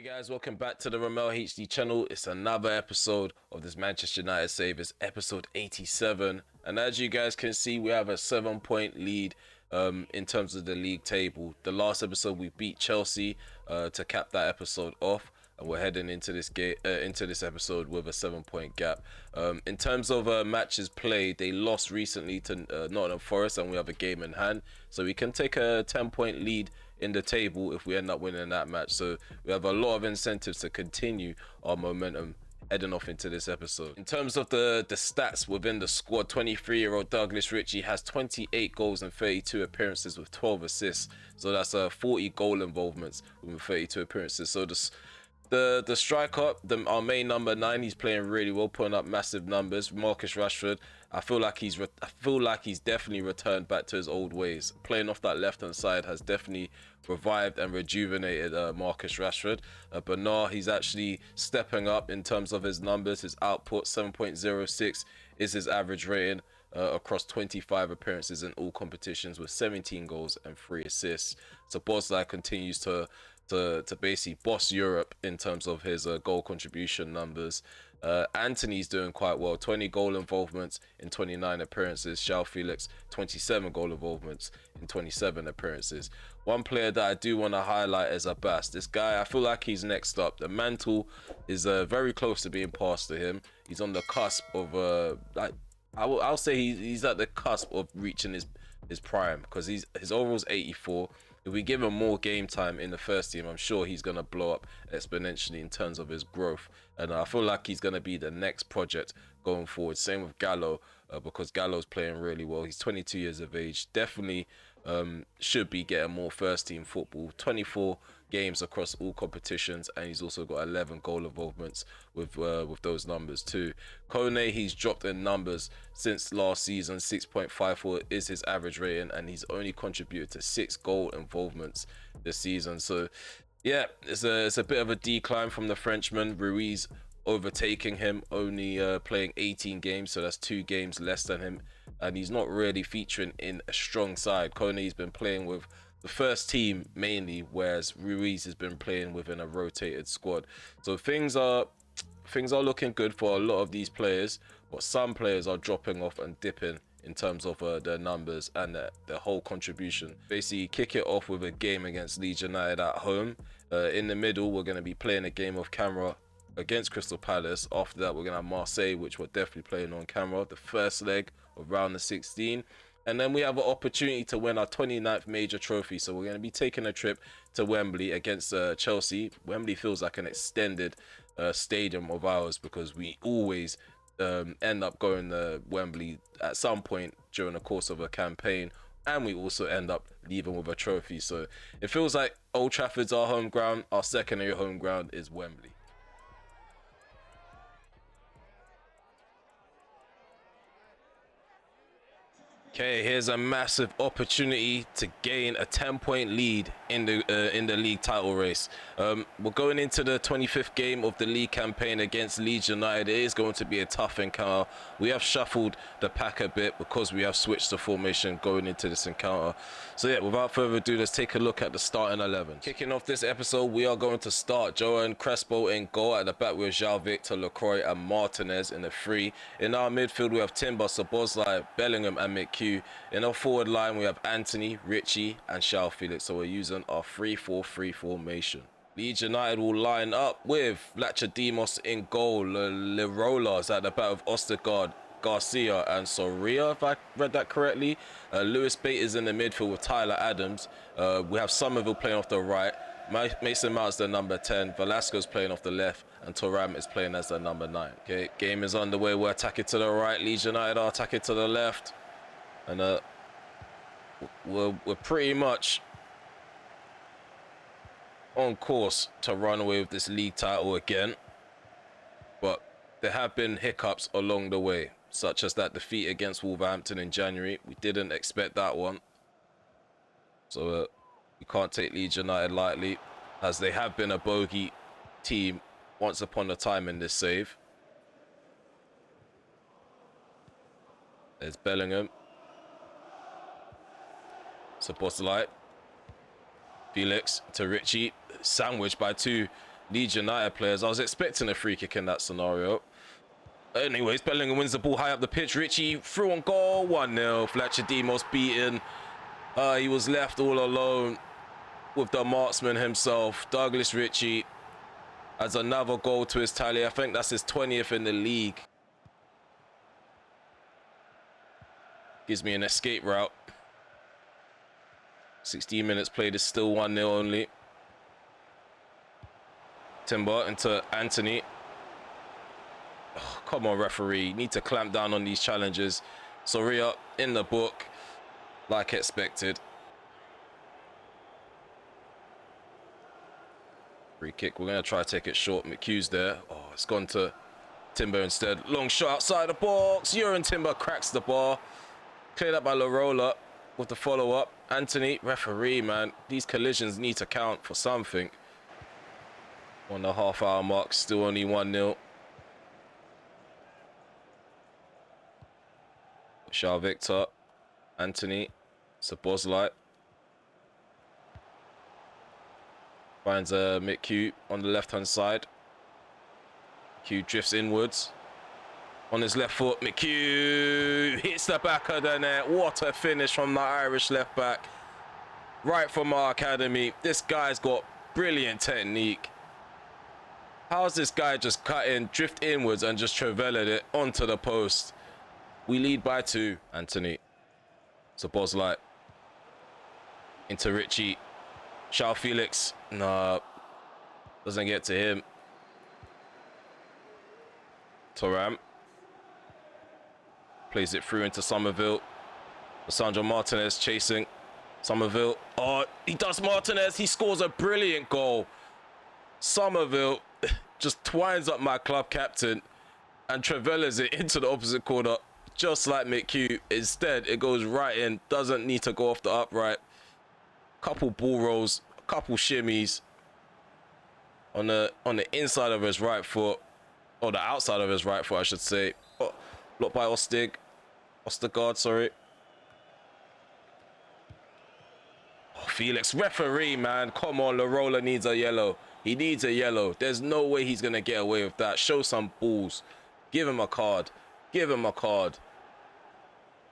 Guys, welcome back to the RemelHD channel. It's another episode of this Manchester United save. It's episode 87, and as you guys can see, we have a 7-point lead in terms of the league table. The last episode we beat Chelsea to cap that episode off, and we're heading into this episode with a 7-point gap. In terms of matches played, they lost recently to Nottingham Forest, and we have a game in hand, so we can take a 10-point lead in the table if we end up winning that match. So we have a lot of incentives to continue our momentum heading off into this episode. In terms of the stats within the squad, 23-year-old Douglas Ritchie has 28 goals and 32 appearances with 12 assists. So that's 40 goal involvements with 32 appearances. So the striker, our main number 9, he's playing really well, putting up massive numbers. Marcus Rashford, I feel like he's definitely returned back to his old ways. Playing off that left-hand side has definitely revived and rejuvenated Marcus Rashford. But now he's actually stepping up in terms of his numbers. His output, 7.06, is his average rating across 25 appearances in all competitions with 17 goals and 3 assists. So Bosley continues to basically boss Europe in terms of his goal contribution numbers. Anthony's doing quite well, 20 goal involvements in 29 appearances. João Felix, 27 goal involvements in 27 appearances. One player that I do want to highlight is Abbas. This guy, I feel like he's next up. The mantle is very close to being passed to him. He's on the cusp of I'll say he's at the cusp of reaching his prime, because his overall's 84. If we give him more game time in the first team, I'm sure he's going to blow up exponentially in terms of his growth. And I feel like he's going to be the next project going forward. Same with Gallo, because Gallo's playing really well. He's 22 years of age. Definitely should be getting more first team football. 24 games across all competitions, and he's also got 11 goal involvements with those numbers too. Kone, he's dropped in numbers since last season. 6.54 is his average rating, and he's only contributed to 6 goal involvements this season. So yeah, it's a bit of a decline from the Frenchman. Ruiz overtaking him, only playing 18 games, so that's 2 games less than him, and he's not really featuring in a strong side. Kone's been playing with the first team mainly, whereas Ruiz has been playing within a rotated squad. So things are looking good for a lot of these players, but some players are dropping off and dipping in terms of their numbers and their whole contribution. Basically, kick it off with a game against Leeds United at home. In the middle, we're going to be playing a game of camera against Crystal Palace. After that, we're going to have Marseille, which we're definitely playing on camera, the first leg of round of 16. And then we have an opportunity to win our 29th major trophy. So we're going to be taking a trip to Wembley against Chelsea. Wembley feels like an extended stadium of ours, because we always end up going to Wembley at some point during the course of a campaign, and we also end up leaving with a trophy. So it feels like Old Trafford's our home ground. Our secondary home ground is Wembley. Okay, here's a massive opportunity to gain a 10-point lead in the league title race. We're going into the 25th game of the league campaign against Leeds United. It is going to be a tough encounter. We have shuffled the pack a bit because we have switched the formation going into this encounter. So yeah, without further ado, let's take a look at the starting 11. Kicking off this episode, we are going to start Johan Crespo in goal. At the back, we have João Victor, Lacroix and Martinez in the 3. In our midfield, we have Timber, Szoboszlai, Bellingham and McHugh. In our forward line, we have Anthony, Ritchie and João Felix. So we're using our 3-4-3 formation. Leeds United will line up with Lachadimos in goal, Lirolas at the back of Ostergaard, Garcia and Soria, if I read that correctly. Lewis Bate is in the midfield with Tyler Adams. We have Somerville playing off the right. Mason Mount's the number 10. Velasco's playing off the left. And Thuram is playing as the number 9. Okay, game is underway. We're attacking to the right. Leeds United are attacking to the left. And we're pretty much on course to run away with this league title again. But there have been hiccups along the way, such as that defeat against Wolverhampton in January. We didn't expect that one. So we can't take Leeds United lightly, as they have been a bogey team once upon a time in this save. There's Bellingham. Szoboszlai. Felix to Ritchie. Sandwiched by 2 Leeds United players. I was expecting a free kick in that scenario. Anyways, Bellingham wins the ball high up the pitch. Richie through on goal. 1-0. Fletcher Demos beaten. He was left all alone with the marksman himself. Douglas Richie has another goal to his tally. I think that's his 20th in the league. Gives me an escape route. 16 minutes played is still 1-0 only. Timber into Anthony. Oh, come on, referee. You need to clamp down on these challenges. Soria in the book, like expected. Free kick. We're going to try to take it short. McHugh's there. Oh, it's gone to Timber instead. Long shot outside the box. Urine Timber cracks the bar. Cleared up by Larola with the follow-up. Anthony, referee, man. These collisions need to count for something. On the half-hour mark, still only 1-0. Charles Victor, Anthony, Sabozlai. Finds McHugh on the left-hand side. McHugh drifts inwards. On his left foot, McHugh hits the back of the net. What a finish from the Irish left-back. Right from our academy. This guy's got brilliant technique. How's this guy just cut in, drift inwards, and just trevelled it onto the post? We lead by 2. Anthony. Sabozlai. Into Richie. Charles Felix. Nah. Doesn't get to him. Thuram. Plays it through into Somerville. Sandro Martinez chasing Somerville. Oh, he does Martinez. He scores a brilliant goal. Somerville just twines up my club captain and trevellas it into the opposite corner, just like McHugh. Instead, it goes right in. Doesn't need to go off the upright. Couple ball rolls, a couple shimmies on the inside of his right foot, or the outside of his right foot, I should say. Oh, blocked by Ostergaard, sorry. Oh, Felix, referee, man. Come on, Larola needs a yellow. He needs a yellow. There's no way he's going to get away with that. Show some balls. Give him a card. Give him a card.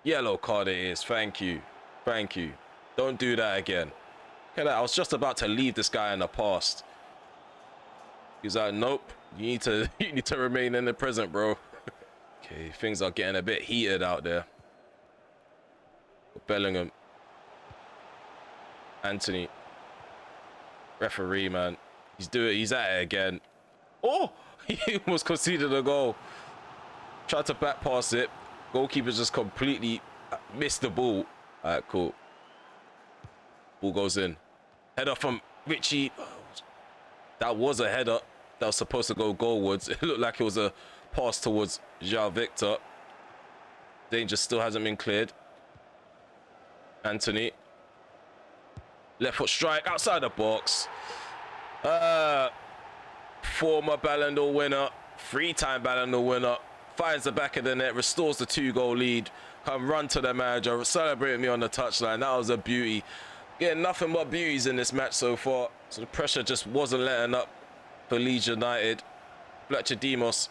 Yellow card it is. Thank you. Thank you. Don't do that again. Look at that. I was just about to leave this guy in the past. He's like, nope. You need to remain in the present, bro. Okay, things are getting a bit heated out there. Bellingham. Anthony. Referee, man. He's at it again. Oh! He almost conceded a goal. Tried to back pass it. Goalkeeper just completely missed the ball. All right, cool. Ball goes in. Header from Richie. That was a header that was supposed to go goalwards. It looked like it was a pass towards João Victor. Danger still hasn't been cleared. Anthony. Left foot strike outside the box. Former Ballon d'Or winner, 3-time Ballon d'Or winner, finds the back of the net, restores the 2-goal lead. Come run to the manager, celebrate me on the touchline. That was a beauty. Getting nothing but beauties in this match so far. So the pressure just wasn't letting up for Leeds United. Fletcher Demos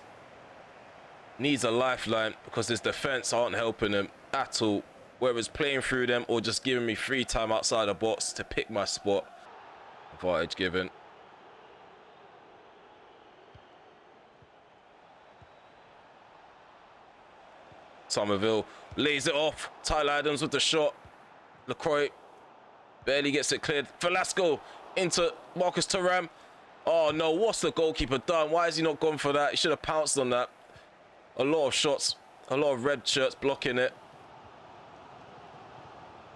needs a lifeline because his defence aren't helping him at all. Whether it's playing through them or just giving me free time outside the box to pick my spot. Advantage given. Somerville lays it off. Tyler Adams with the shot. LaCroix barely gets it cleared. Velasco into Marcus Thuram. Oh no, what's the goalkeeper done? Why has he not gone for that? He should have pounced on that. A lot of shots, a lot of red shirts blocking it.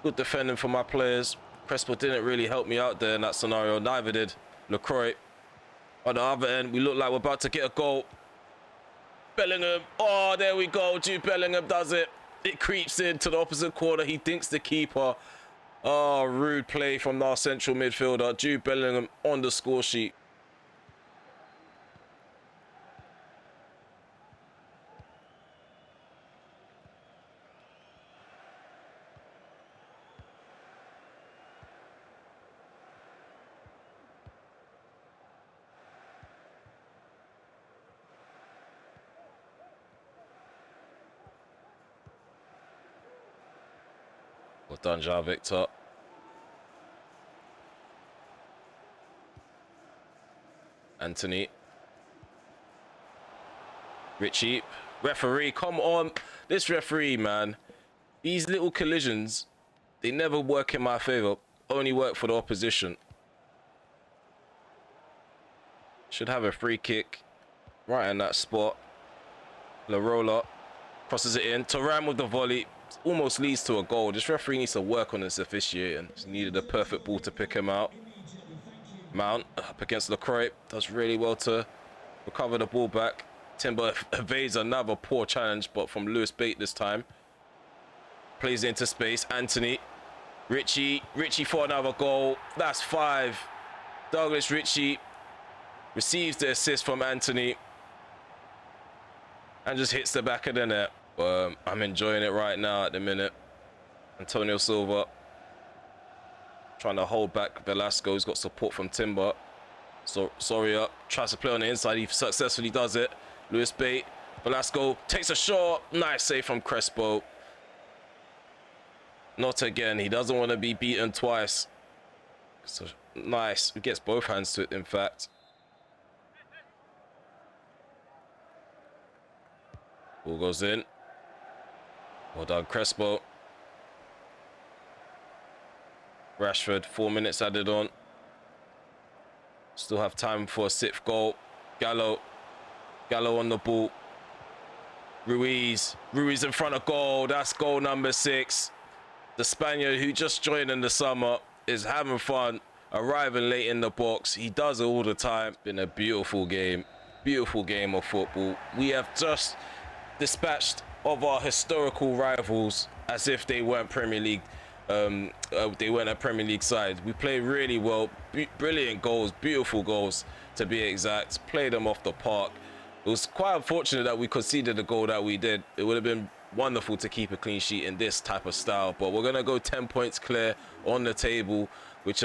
Good defending for my players. Crespo didn't really help me out there in that scenario. Neither did LaCroix. On the other end, we look like we're about to get a goal. Bellingham. Oh, there we go. Jude Bellingham does it. It creeps into the opposite corner. He dinks the keeper. Oh, rude play from our central midfielder. Jude Bellingham on the score sheet. Well done, Jean Victor. Anthony. Richie. Referee, come on. This referee, man. These little collisions, they never work in my favour. Only work for the opposition. Should have a free kick right in that spot. Larola crosses it in. Thuram with the volley. Almost leads to a goal. This referee needs to work on his officiating. He needed a perfect ball to pick him out. Mount up against Lacroix. Does really well to recover the ball back. Timber evades another poor challenge, but from Lewis Bate this time. Plays into space. Anthony. Richie for another goal. That's 5. Douglas Richie receives the assist from Anthony and just hits the back of the net. I'm enjoying it right now at the minute. Antonio Silva trying to hold back Velasco. He's got support from Timber. So Soria tries to play on the inside. He successfully does it. Lewis Bate. Velasco takes a shot. Nice save from Crespo. Not again. He doesn't want to be beaten twice. So nice. He gets both hands to it, in fact. Ball goes in. Well done, Crespo. Rashford, 4 minutes added on. Still have time for a 6th goal. Gallo on the ball. Ruiz in front of goal. That's goal number 6. The Spaniard who just joined in the summer is having fun, arriving late in the box. He does it all the time. It's been a beautiful game of football. We have just dispatched of our historical rivals as if they weren't Premier League. They weren't a Premier League side. We played really well. Brilliant goals, beautiful goals to be exact. Played them off the park. It was quite unfortunate that we conceded the goal that we did. It would have been wonderful to keep a clean sheet in this type of style, but we're going to go 10 points clear on the table, which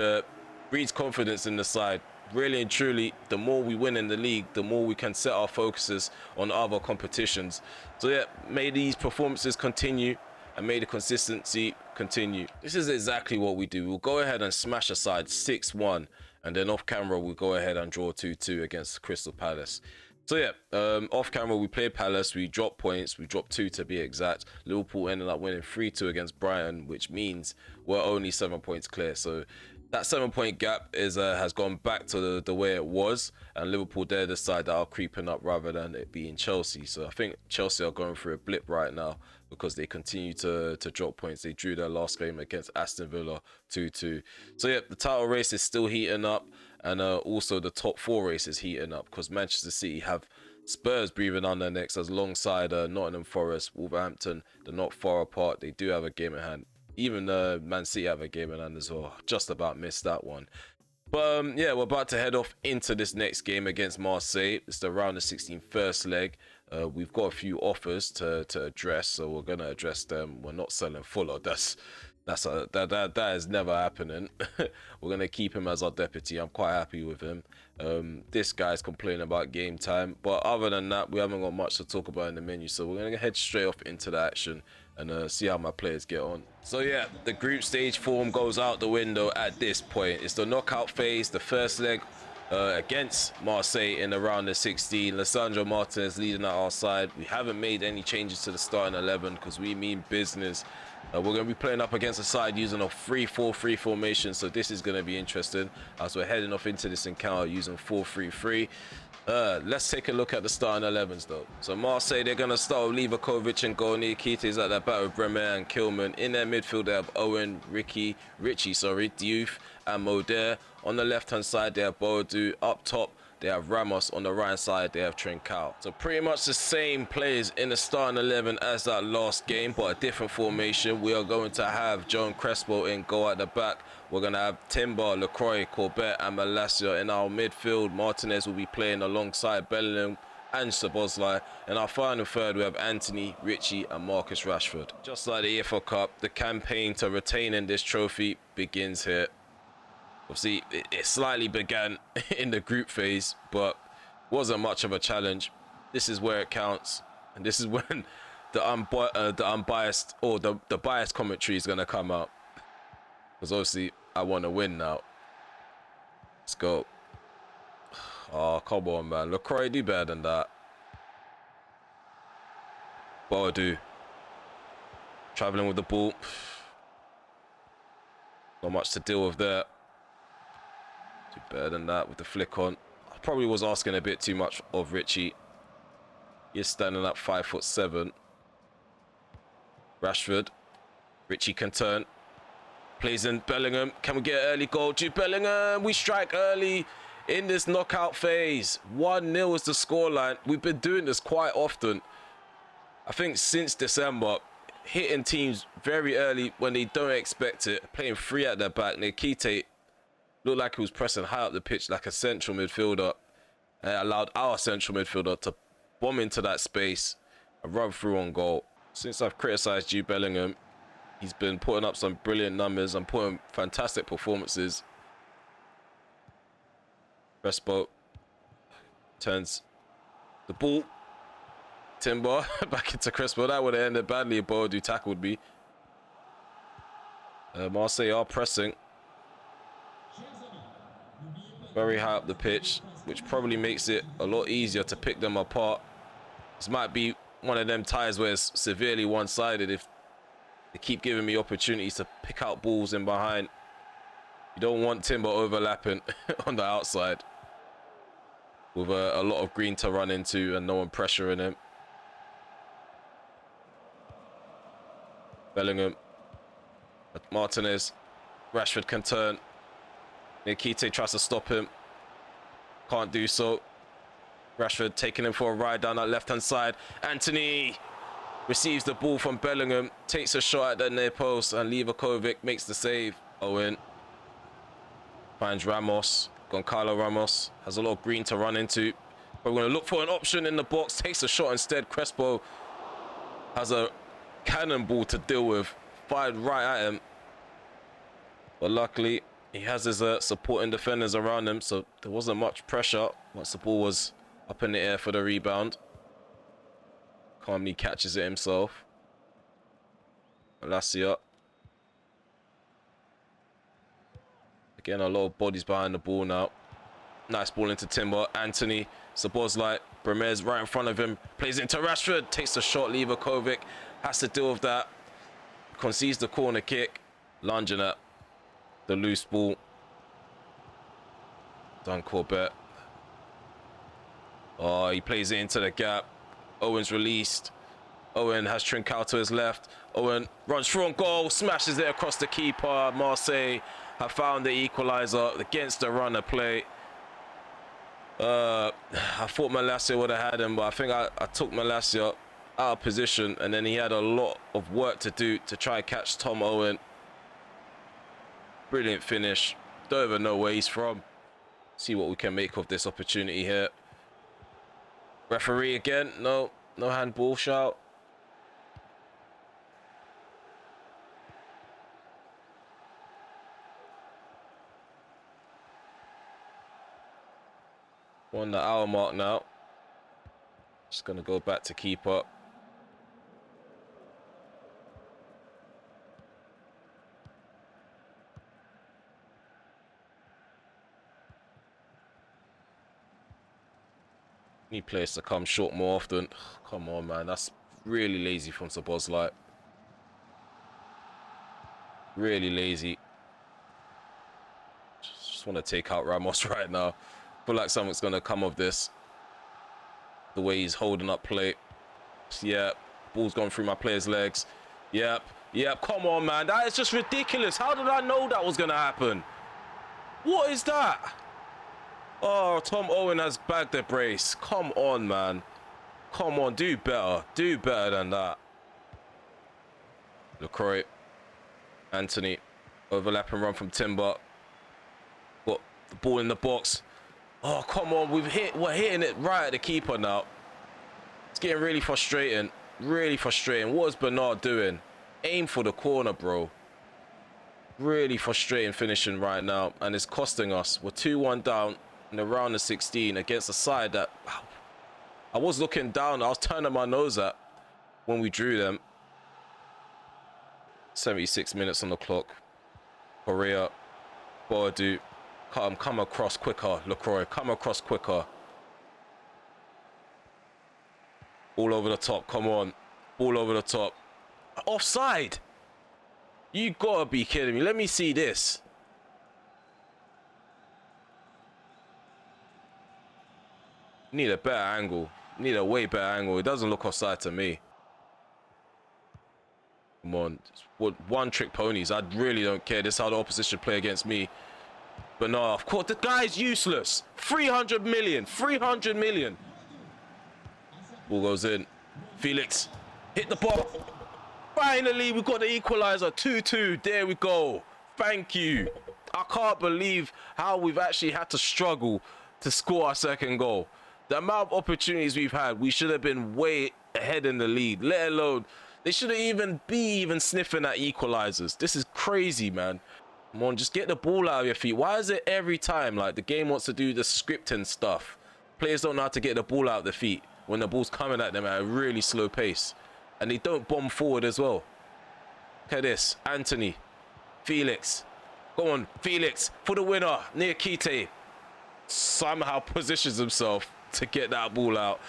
breeds confidence in the side. Really and truly, the more we win in the league, the more we can set our focuses on other competitions. So yeah, may these performances continue and may the consistency continue. This is exactly what we do. We'll go ahead and smash aside 6-1, and then off camera we'll go ahead and draw 2-2 against Crystal Palace. So yeah, off camera we played Palace, we dropped points, we dropped 2 to be exact. Liverpool ended up winning 3-2 against Brighton, which means we're only 7 points clear. So that 7-point gap has gone back to the way it was, and Liverpool, they're the side that are creeping up rather than it being Chelsea. So I think Chelsea are going through a blip right now because they continue to drop points. They drew their last game against Aston Villa 2-2. So yeah, the title race is still heating up, and also the top 4 race is heating up because Manchester City have Spurs breathing on their necks alongside Nottingham Forest. Wolverhampton, they're not far apart. They do have a game in hand. Even Man City have a game in hand as well. Just about missed that one. But yeah, we're about to head off into this next game against Marseille. It's the round of 16 first leg. We've got a few offers to address, so we're gonna address them. We're not selling Fuller. That is never happening. We're gonna keep him as our deputy. I'm quite happy with him. This guy's complaining about game time, but other than that, we haven't got much to talk about in the menu. So we're gonna head straight off into the action and see how my players get on. So yeah, the group stage form goes out the window at this point. It's the knockout phase, the first leg against Marseille in the round of 16. Lisandro Martinez leading at our side. We haven't made any changes to the starting 11 because we mean business. We're going to be playing up against a side using a 3-4-3 formation, so this is going to be interesting as we're heading off into this encounter using 4-3-3. Let's take a look at the starting 11s though. So Marseille, they're going to start with Livakovic and goal. Niakite at their back with Bremer and Kilman. In their midfield, they have Owen, Richie, Diouf and Moder. On the left-hand side, they have Boadu. Up top, they have Ramos. On the right side, they have Trincao. So pretty much the same players in the starting 11 as that last game, but a different formation. We are going to have Joan Crespo in goal at the back. We're going to have Timber, Lacroix, Corbett and Malacia in our midfield. Martinez will be playing alongside Bellingham and Szoboszlai. In our final third, we have Anthony, Richie and Marcus Rashford. Just like the EFL Cup, the campaign to retaining this trophy begins here. Obviously, it slightly began in the group phase, but wasn't much of a challenge. This is where it counts, and this is when the unbiased or the biased commentary is going to come out. Because obviously I want to win now. Let's go. Oh, come on, man. LaCroix, do better than that. What do? Traveling with the ball. Not much to deal with there. Do better than that with the flick on. I probably was asking a bit too much of Richie. He's standing up 5'7". Rashford. Richie can turn. Plays in Bellingham. Can we get an early goal? Jude Bellingham. We strike early in this knockout phase. 1-0 is the scoreline. We've been doing this quite often. I think since December, hitting teams very early when they don't expect it. Playing free at their back. Nikita looked like he was pressing high up the pitch like a central midfielder. And it allowed our central midfielder to bomb into that space and run through on goal. Since I've criticised Jude Bellingham, he's been putting up some brilliant numbers and putting fantastic performances. Crespo turns the ball. Timber back into Crespo. That would have ended badly if Boadu tackled me. Marseille are pressing very high up the pitch, which probably makes it a lot easier to pick them apart. This might be one of them ties where it's severely one-sided if they keep giving me opportunities to pick out balls in behind. You don't want Timber overlapping on the outside with a lot of green to run into and no one pressuring him. Bellingham. Martinez. Rashford can turn. Nikita tries to stop him. Can't do so. Rashford taking him for a ride down that left-hand side. Anthony receives the ball from Bellingham. Takes a shot at the near post and Livakovic makes the save. Owen finds Ramos. Goncalo Ramos has a lot of green to run into. But we're going to look for an option in the box. Takes a shot instead. Crespo has a cannonball to deal with. Fired right at him. But luckily, he has his supporting defenders around him, so there wasn't much pressure once the ball was up in the air for the rebound. Calmly catches it himself. Malacia. Again, a lot of bodies behind the ball now. Nice ball into Timber. Anthony. Szoboszlai. Bremez right in front of him. Plays into Rashford. Takes the shot. Livakovic has to deal with that. Concedes the corner kick. Lunging at the loose ball. Done Corbett. Oh, he plays it into the gap. Owen's released. Owen has Trincao to his left. Owen runs through on goal. Smashes it across the keeper. Marseille have found the equaliser against the runner play. I thought Malacia would have had him, but I think I took Malacia out of position, and then he had a lot of work to do to try and catch Tom Owen. Brilliant finish. Don't even know where he's from. See what we can make of this opportunity here. Referee again. No handball shout. On the hour mark now. Just going to go back to keeper. Need players to come short more often. Come on, man. That's really lazy from Szoboszlai. Really lazy. Just want to take out Ramos right now. Feel like something's going to come of this. The way he's holding up play. Yeah. Ball's gone through my player's legs. Yep. Come on, man. That is just ridiculous. How did I know that was going to happen? What is that? Oh, Tom Owen has bagged the brace. Come on, man. Come on, do better. Do better than that. LaCroix. Anthony. Overlapping run from Timber. Got the ball in the box. Oh, come on. We're hitting it right at the keeper now. It's getting really frustrating. Really frustrating. What is Bernard doing? Aim for the corner, bro. Really frustrating finishing right now. And it's costing us. We're 2-1 down in the round of 16 against a side that I was looking down. I was turning my nose at when we drew them. 76 minutes on the clock. Correa, Boadu, come across quicker. LaCroix, come across quicker. All over the top, come on. All over the top. Offside! You gotta be kidding me. Let me see this. Need a better angle. Need a way better angle. It doesn't look offside to me. Come on. One trick ponies. I really don't care. This is how the opposition play against me. But no, of course, the guy's useless. 300 million. 300 million. Ball goes in. Felix. Hit the ball. Finally, we got the equalizer. 2-2. There we go. Thank you. I can't believe how we've actually had to struggle to score our second goal. The amount of opportunities we've had, we should have been way ahead in the lead, let alone they shouldn't even be sniffing at equalizers. This is crazy, man. Come on, just get the ball out of your feet. Why is it every time like the game wants to do the scripting stuff? Players don't know how to get the ball out of their feet when the ball's coming at them at a really slow pace. And they don't bomb forward as well. Look at this. Anthony. Felix. Go on, Felix. For the winner. Near Kite. Somehow positions himself to get that ball out.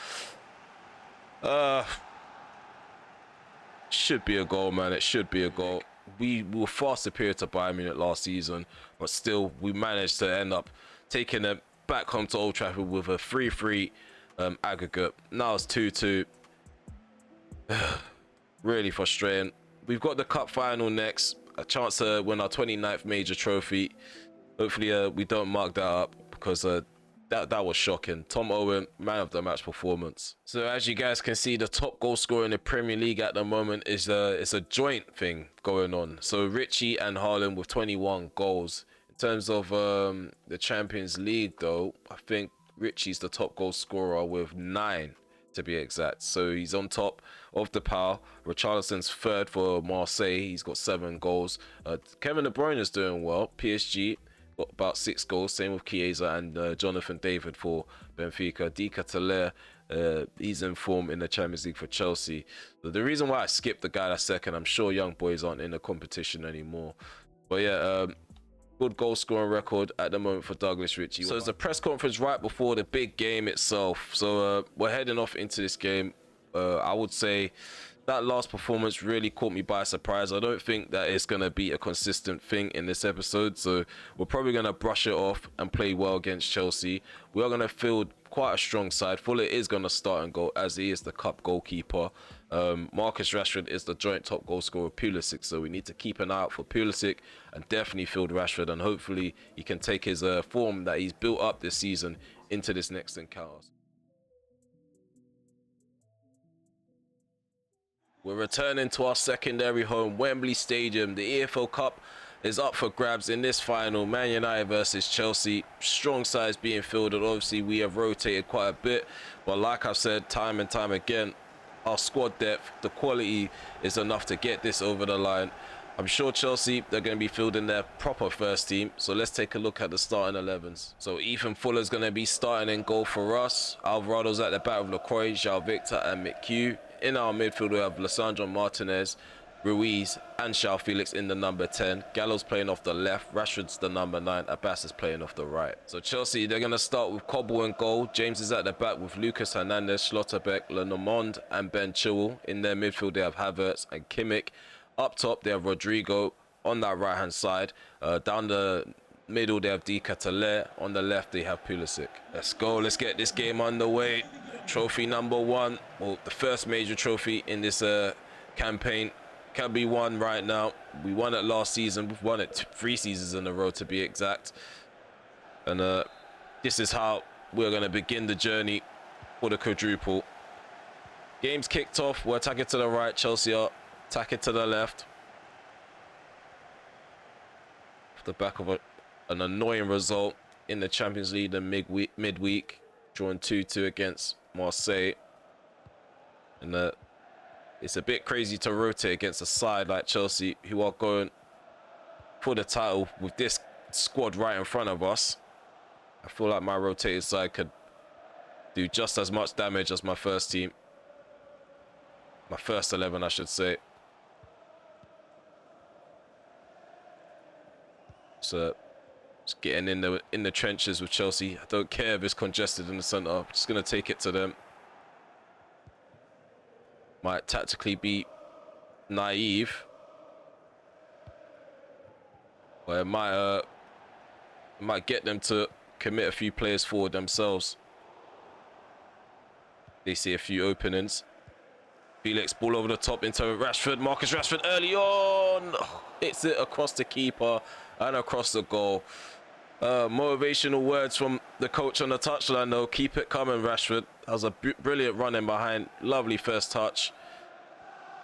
Should be a goal, man. It should be a goal. We were far superior to Bayern Munich last season, but still we managed to end up taking it back home to Old Trafford with a 3-3 aggregate. Now it's 2-2. Really frustrating. We've got the cup final next, a chance to win our 29th major trophy. Hopefully we don't mark that up, because that was shocking. Tom Owen, man of the match performance. So as you guys can see, the top goal scorer in the Premier League at the moment is it's a joint thing going on. So Richie and Haaland with 21 goals. In terms of the Champions League though, I think Richie's the top goal scorer with 9 to be exact. So he's on top of the pile. Richarlison's third for Marseille. He's got 7 goals. Kevin De Bruyne is doing well. PSG got about 6 goals. Same with Chiesa and Jonathan David for Benfica. Di Cataler, he's in form in the Champions League for Chelsea. But the reason why I skipped the guy that's second, I'm sure young boys aren't in the competition anymore. But yeah, good goal scoring record at the moment for Douglas Ritchie. So it's a press conference right before the big game itself. So we're heading off into this game. I would say that last performance really caught me by surprise. I don't think that it's going to be a consistent thing in this episode. So we're probably going to brush it off and play well against Chelsea. We are going to field quite a strong side. Fuller is going to start and go, as he is the cup goalkeeper. Marcus Rashford is the joint top goal scorer with Pulisic, so we need to keep an eye out for Pulisic and definitely field Rashford, and hopefully he can take his form that he's built up this season into this next encounter. We're returning to our secondary home, Wembley Stadium. The EFL Cup is up for grabs in this final. Man United versus Chelsea. Strong sides being fielded. Obviously, we have rotated quite a bit, but like I've said time and time again, our squad depth, the quality is enough to get this over the line. I'm sure Chelsea, they're going to be fielding their proper first team. So let's take a look at the starting 11s. So Ethan Fuller's going to be starting in goal for us. Alvarado's at the back with LaCroix, João Victor and McHugh. In our midfield, we have Lisandro Martinez, Ruiz and João Felix in the number 10. Gallo's playing off the left. Rashford's the number 9. Abbas is playing off the right. So Chelsea, they're going to start with Cobble in goal. James is at the back with Lucas Hernandez, Schlotterbeck, Lenormand and Ben Chilwell. In their midfield, they have Havertz and Kimmich. Up top, they have Rodrigo on that right-hand side. Down the middle, they have Di Cataler. On the left, they have Pulisic. Let's go. Let's get this game underway. Trophy number 1. Well, the first major trophy in this campaign can be won right now. We won it last season. We've won it 3 seasons in a row to be exact. And this is how we're going to begin the journey for the quadruple. Game's kicked off. We're attacking to the right. Chelsea are attacking to the left. Off the back of an annoying result in the Champions League in midweek. Drawn 2-2 against Marseille. And it's a bit crazy to rotate against a side like Chelsea, who are going for the title with this squad right in front of us. I feel like my rotated side could do just as much damage as my first team. My first 11, I should say. just getting in the trenches with Chelsea. I don't care if it's congested in the centre. I'm just gonna take it to them. Might tactically be naive, but it might get them to commit a few players forward themselves. They see a few openings. Felix, ball over the top into Rashford. Marcus Rashford early on. Hits it across the keeper and across the goal. Motivational words from the coach on the touchline though. Keep it coming, Rashford. That was a brilliant run in behind. Lovely first touch.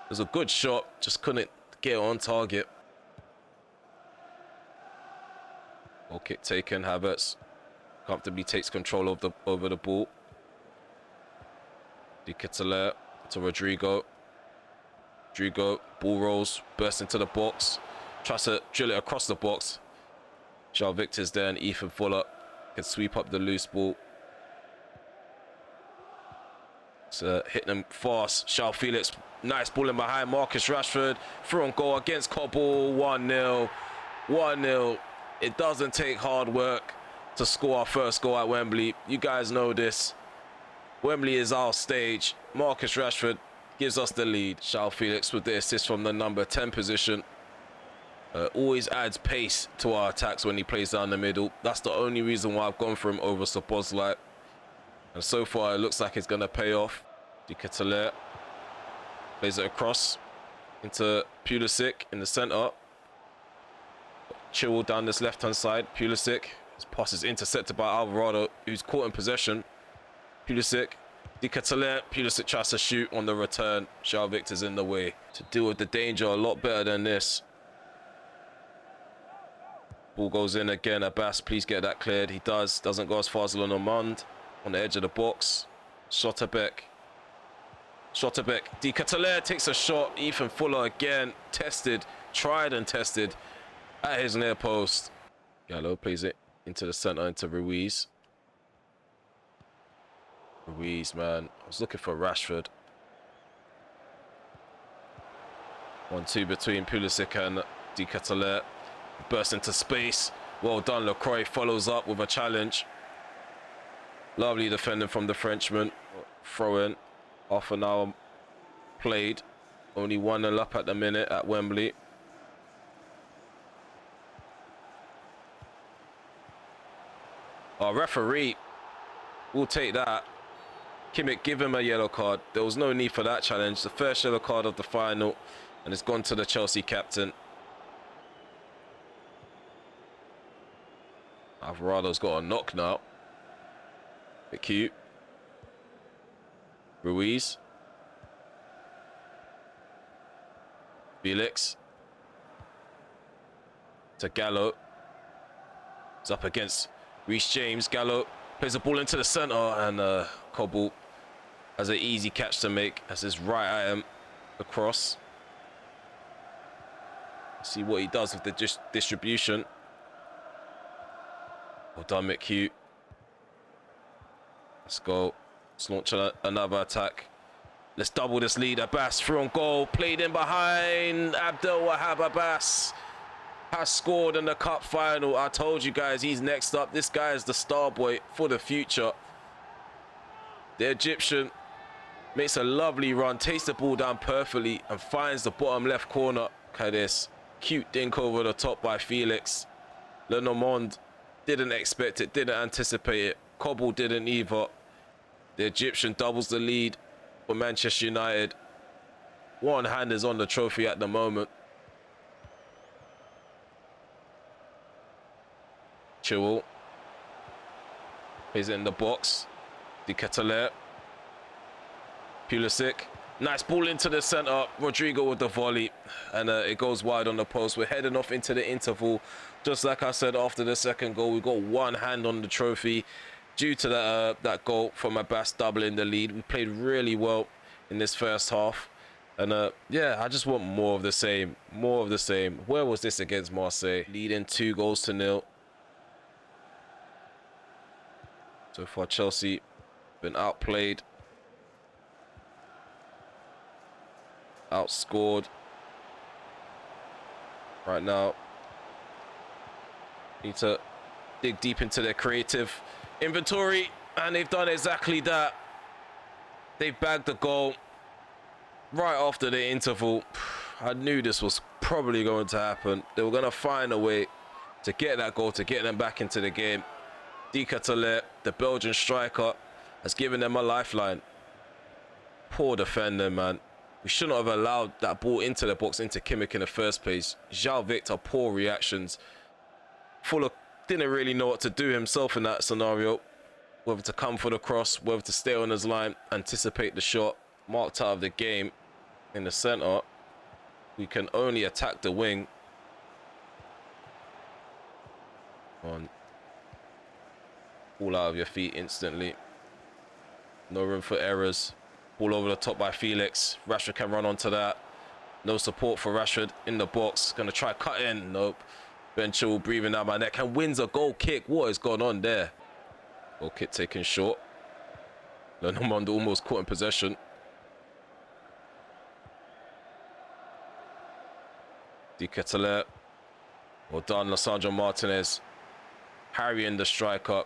It was a good shot. Just couldn't get it on target. Goal kick taken. Abbas comfortably takes control of over the ball. Dikatale to Rodrigo. Rodrigo, ball rolls, bursts into the box. Tries to drill it across the box. João Victor's there and Ethan Fuller can sweep up the loose ball. So hitting them fast. João Felix, nice ball in behind. Marcus Rashford, through on goal against Cobble. 1-0. 1-0. It doesn't take hard work to score our first goal at Wembley. You guys know this. Wembley is our stage. Marcus Rashford gives us the lead. João Felix with the assist from the number 10 position. Always adds pace to our attacks when he plays down the middle. That's the only reason why I've gone for him over Szoboszlai. And so far, it looks like it's going to pay off. Dikatale plays it across into Pulisic in the centre. Chilwell down this left-hand side. Pulisic. His pass is intercepted by Alvarado, who's caught in possession. Pulisic. Dikatale. Pulisic tries to shoot on the return. João Victor's in the way. To deal with the danger a lot better than this. Ball goes in again. Abbas, please get that cleared. He does. Doesn't go as far as Lenormand. On the edge of the box. Schotterbeck. Dikatale takes a shot. Ethan Fuller again. Tested. Tried and tested. At his near post. Gallo plays it into the centre, into Ruiz. Ruiz, man. I was looking for Rashford. 1-2 between Pulisic and Dikatale. Burst into space. Well done. Lacroix follows up with a challenge. Lovely defending from the Frenchman. Throw in. Half an hour played. Only 1-0 up at the minute at Wembley. Our referee will take that. Kimmich, give him a yellow card. There was no need for that challenge. The first yellow card of the final. And it's gone to the Chelsea captain. Alvarado's got a knock now. Bit cute. Ruiz. Felix. To Gallo. It's up against Reece James. Gallo plays the ball into the centre and Cobble has an easy catch to make as his right at him across. See what he does with the distribution. Well done, McHugh. Let's go. Let's launch another attack. Let's double this lead. Abbas through on goal. Played in behind. Abdel Wahab Abbas has scored in the cup final. I told you guys he's next up. This guy is the star boy for the future. The Egyptian makes a lovely run. Takes the ball down perfectly and finds the bottom left corner. Look at this. Cute dink over the top by Felix. Lenormand didn't expect it, didn't anticipate it. Cobble didn't either. The Egyptian doubles the lead for Manchester United. One hand is on the trophy at the moment. Chilwell plays it in the box. Dikatale. Pulisic. Nice ball into the centre. Rodrigo with the volley. And it goes wide on the post. We're heading off into the interval. Just like I said, after the second goal, we got one hand on the trophy due to that goal from Abbas doubling the lead. We played really well in this first half. And yeah, I just want more of the same. More of the same. Where was this against Marseille? Leading 2-0. So far, Chelsea been outplayed. Outscored. Right now, Need to dig deep into their creative inventory, and they've done exactly that. They've bagged the goal right after the interval. I knew this was probably going to happen. They were going to find a way to get that goal, to get them back into the game. Dicatelet, the Belgian striker, has given them a lifeline. Poor defender, man. We shouldn't have allowed that ball into the box, into Kimmich in the first place. João Victor, poor reactions. Fuller didn't really know what to do himself in that scenario. Whether to come for the cross, whether to stay on his line, anticipate the shot. Marked out of the game in the centre. We can only attack the wing. On. All out of your feet instantly. No room for errors. Ball over the top by Felix. Rashford can run onto that. No support for Rashford in the box. Gonna try cut in. Nope. Ben Chilwell breathing down my neck and wins a goal kick. What is going on there? Goal kick taken short. Lenormand almost caught in possession. Dicatelet. Well done, Lisandro Martinez. Harrying the striker.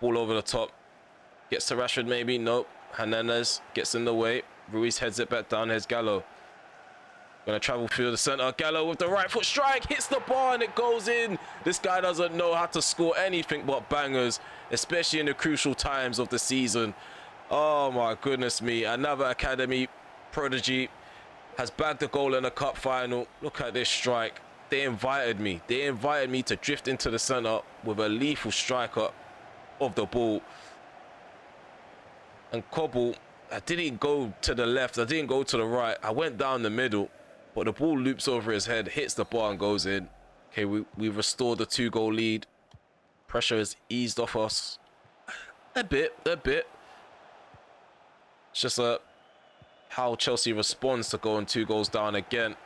Ball over the top. Gets to Rashford maybe. Nope. Hernandez gets in the way. Ruiz heads it back down. Here's Gallo. Gonna travel through the center. Gallo with the right foot strike. Hits the bar and it goes in. This guy doesn't know how to score anything but bangers, especially in the crucial times of the season. Oh my goodness me. Another academy prodigy has bagged a goal in the cup final. Look at this strike. They invited me. They invited me to drift into the center with a lethal striker of the ball. And Cobble, I didn't go to the left. I didn't go to the right. I went down the middle. But the ball loops over his head, hits the bar and goes in. Okay, we've restored the 2-goal lead. Pressure has eased off us. A bit. It's just how Chelsea responds to going 2 goals down again.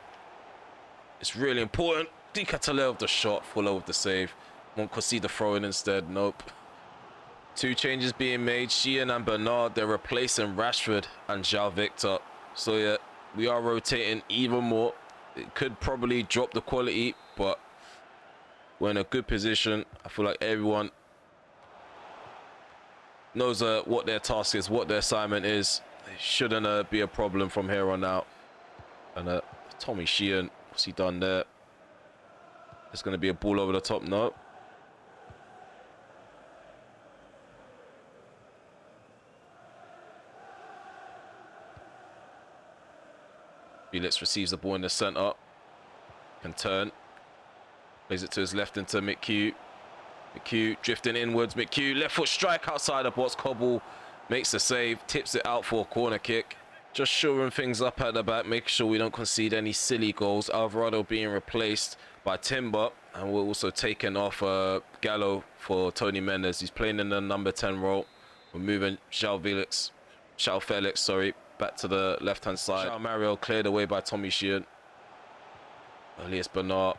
It's really important. Dicatelet with the shot, Fuller with the save. Won't concede the throw-in instead. Nope. 2 changes being made. Sheehan and Bernard, they're replacing Rashford and João Victor. So yeah, we are rotating even more. It could probably drop the quality, but we're in a good position. I feel like everyone knows what their task is, what their assignment is. It shouldn't be a problem from here on out. And Tommy Sheehan, what's he done there? There's going to be a ball over the top. No. Felix receives the ball in the centre. Can turn. Plays it to his left into McHugh. McHugh drifting inwards. McHugh, left foot strike outside the box. Cobble makes the save. Tips it out for a corner kick. Just shoring things up at the back. Making sure we don't concede any silly goals. Alvarado being replaced by Timber. And we're also taking off Gallo for Tony Mendes. He's playing in the number 10 role. We're moving João Felix, back to the left-hand side. João Mario cleared away by Tommy Sheehan. Elias Bernard,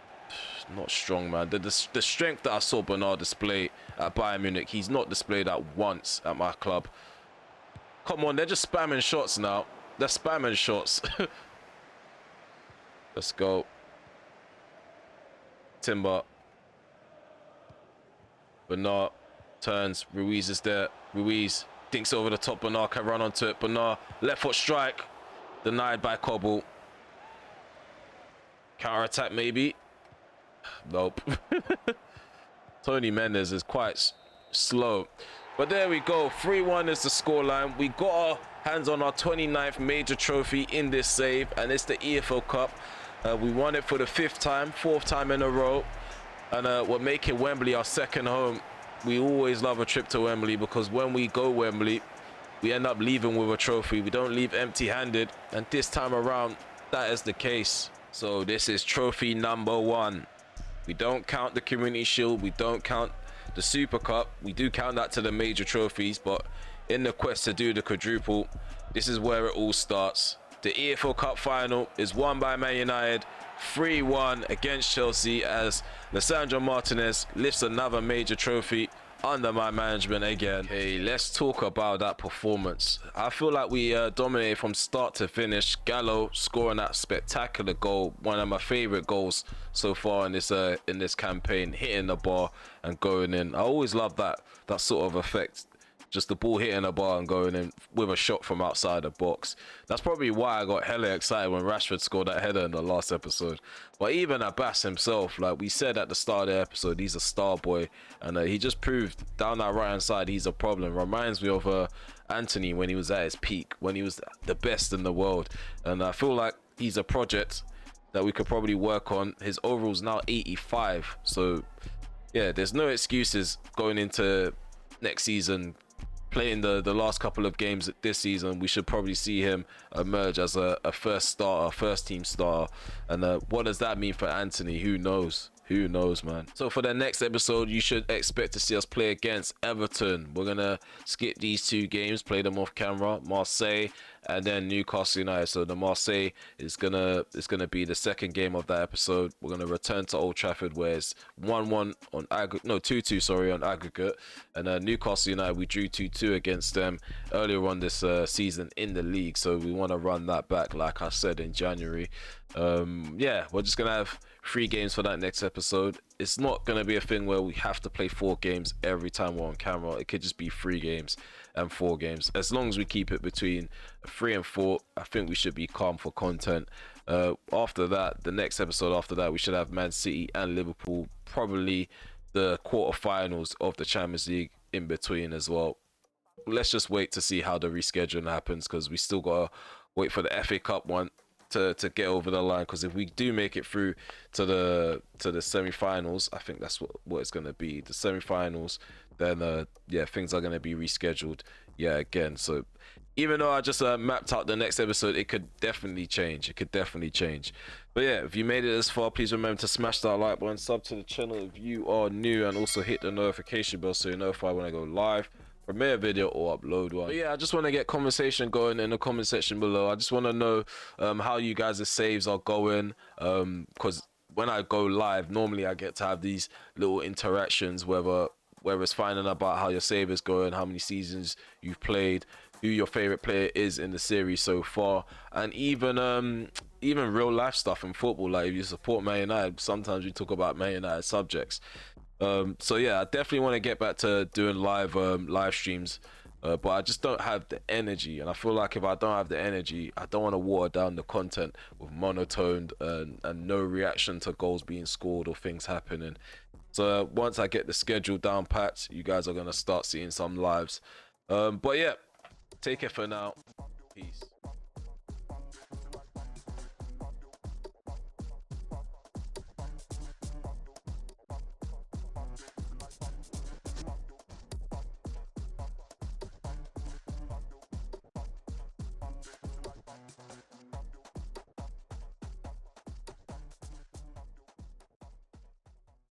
not strong, man. The strength that I saw Bernard display at Bayern Munich, he's not displayed that once at my club. Come on, they're just spamming shots now. They're spamming shots. Let's go. Timber. Bernard turns. Ruiz is there. Ruiz dinks over the top. Bernard can run onto it. Bernard, left foot strike. Denied by Cobble. Counter attack maybe. Nope. Tony Mendes is quite slow. But there we go. 3-1 is the scoreline. We got our hands on our 29th major trophy in this save. And it's the EFL Cup. We won it for the 4th time in a row. And we're making Wembley our second home. We always love a trip to Wembley because when we go Wembley, we end up leaving with a trophy. We don't leave empty-handed. And this time around, that is the case. So this is trophy number 1. We don't count the Community Shield. We don't count the Super Cup. We do count that to the major trophies. But in the quest to do the quadruple, this is where it all starts. The EFL Cup Final is won by Man United 3-1 against Chelsea as Lisandro Martinez lifts another major trophy under my management again. Hey, let's talk about that performance. I feel like we dominated from start to finish. Gallo scoring that spectacular goal, one of my favorite goals so far in this campaign, hitting the bar and going in. I always love that sort of effect. Just the ball hitting the bar and going in with a shot from outside the box. That's probably why I got hella excited when Rashford scored that header in the last episode. But even Abbas himself, like we said at the start of the episode, he's a star boy. And he just proved down that right-hand side he's a problem. Reminds me of Anthony when he was at his peak, when he was the best in the world. And I feel like he's a project that we could probably work on. His overall's now 85. So, yeah, there's no excuses going into next season. Playing the last couple of games this season, we should probably see him emerge as a first team starter. And what does that mean for Anthony? Who knows? Who knows, man? So for the next episode, you should expect to see us play against Everton. We're gonna skip these two games, play them off camera. Marseille and then Newcastle United. So the Marseille is gonna be the second game of that episode. We're gonna return to Old Trafford where it's 1-1 on aggregate, no 2-2 sorry on aggregate. And Newcastle United, we drew 2-2 against them earlier on this season in the league. So we want to run that back, like I said, in January. Yeah, we're just gonna have 3 games for that next episode. It's not gonna be a thing where we have to play 4 games every time we're on camera. It could just be 3 games and 4 games. As long as we keep it between 3 and 4, I think we should be calm for content. After that, the next episode after that, we should have Man City and Liverpool, probably the quarterfinals of the Champions League in between as well. Let's just wait to see how the rescheduling happens, because we still gotta wait for the FA Cup one to get over the line. Because if we do make it through to the semi-finals, I think that's what it's gonna be, the semi-finals, then yeah, things are gonna be rescheduled again. So even though I just mapped out the next episode, it could definitely change. But yeah, if you made it this far, please remember to smash that like button, sub to the channel if you are new, and also hit the notification bell so you're notified when I go live, premiere video, or upload one. But yeah, I just want to get conversation going in the comment section below. I just want to know how you guys' saves are going, because when I go live, normally I get to have these little interactions, whether it's finding out about how your save is going, how many seasons you've played, who your favorite player is in the series so far, and even real life stuff in football. Like if you support Man United, sometimes we talk about Man United subjects. So yeah, I definitely want to get back to doing live streams, but I just don't have the energy. And I feel like if I don't have the energy, I don't want to water down the content with monotoned and no reaction to goals being scored or things happening. So once I get the schedule down pat, you guys are going to start seeing some lives. But yeah, take care for now.